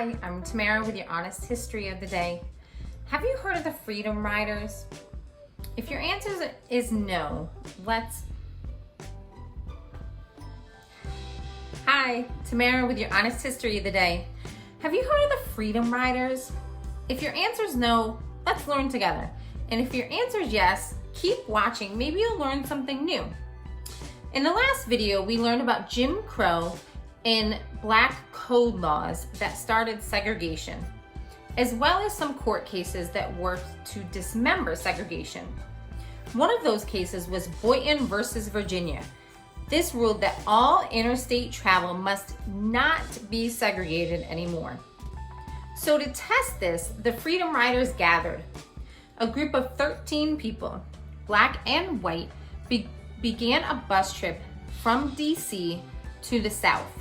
Hi, I'm Tamara with your honest history of the day. Have you heard of the Freedom Riders? If your answer is no, Hi, Tamara with your honest history of the day. Have you heard of the Freedom Riders? If your answer is no, let's learn together. And if your answer is yes, keep watching. Maybe you'll learn something new. In the last video, we learned about Jim Crow and black code laws that started segregation, as well as some court cases that worked to dismember segregation. One of those cases was Boynton versus Virginia. This ruled that all interstate travel must not be segregated anymore. So to test this, the Freedom Riders gathered. A group of 13 people, black and white, began a bus trip from DC to the South.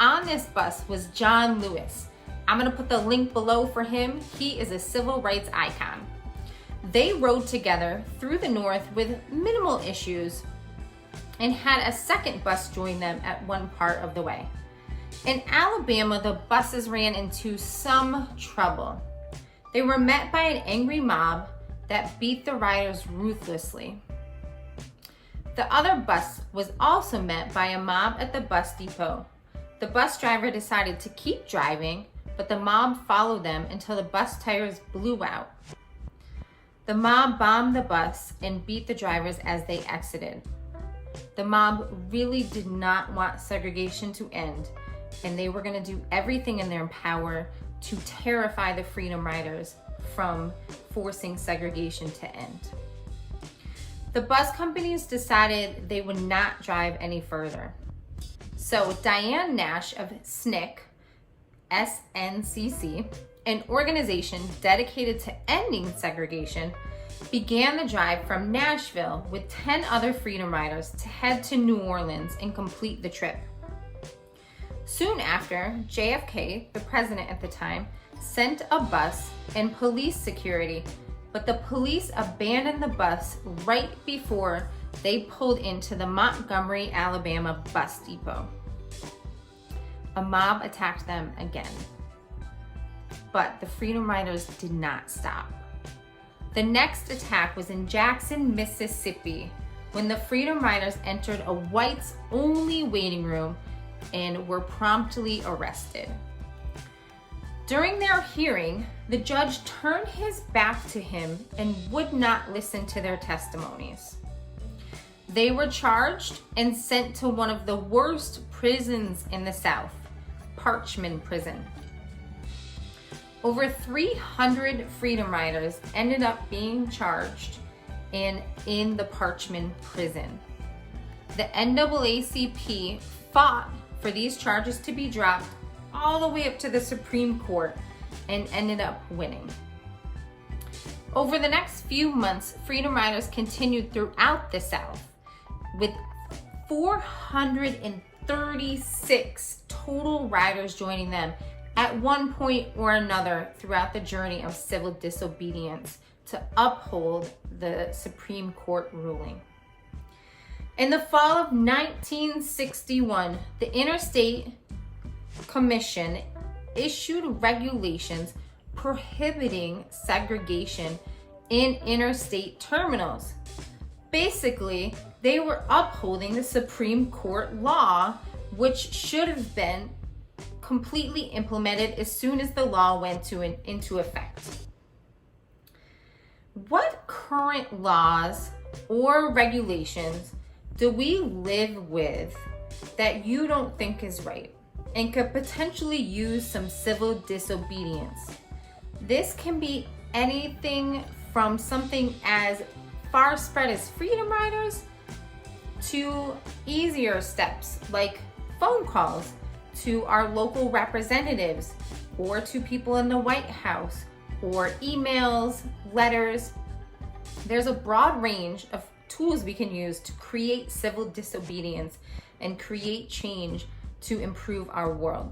On this bus was John Lewis. I'm gonna put the link below for him. He is a civil rights icon. They rode together through the North with minimal issues and had a second bus join them at one part of the way. In Alabama, the buses ran into some trouble. They were met by an angry mob that beat the riders ruthlessly. The other bus was also met by a mob at the bus depot. The bus driver decided to keep driving, but the mob followed them until the bus tires blew out. The mob bombed the bus and beat the drivers as they exited. The mob really did not want segregation to end, and they were going to do everything in their power to terrify the Freedom Riders from forcing segregation to end. The bus companies decided they would not drive any further. So Diane Nash of SNCC, an organization dedicated to ending segregation, began the drive from Nashville with 10 other Freedom Riders to head to New Orleans and complete the trip. Soon after, JFK, the president at the time, sent a bus and police security, but the police abandoned the bus right before they pulled into the Montgomery, Alabama bus depot. A mob attacked them again, but the Freedom Riders did not stop. The next attack was in Jackson, Mississippi, when the Freedom Riders entered a whites-only waiting room and were promptly arrested. During their hearing, the judge turned his back to him and would not listen to their testimonies. They were charged and sent to one of the worst prisons in the South, Parchman Prison. Over 300 Freedom Riders ended up being charged and in the Parchman Prison. The NAACP fought for these charges to be dropped all the way up to the Supreme Court and ended up winning. Over the next few months, Freedom Riders continued throughout the South, with 436 total riders joining them at one point or another throughout the journey of civil disobedience to uphold the Supreme Court ruling. In the fall of 1961, the Interstate Commission issued regulations prohibiting segregation in interstate terminals. Basically, they were upholding the Supreme Court law, which should have been completely implemented as soon as the law went into effect. What current laws or regulations do we live with that you don't think is right and could potentially use some civil disobedience? This can be anything from something as far spread as Freedom Riders to easier steps like phone calls to our local representatives or to people in the White House, or emails, letters. There's a broad range of tools we can use to create civil disobedience and create change to improve our world.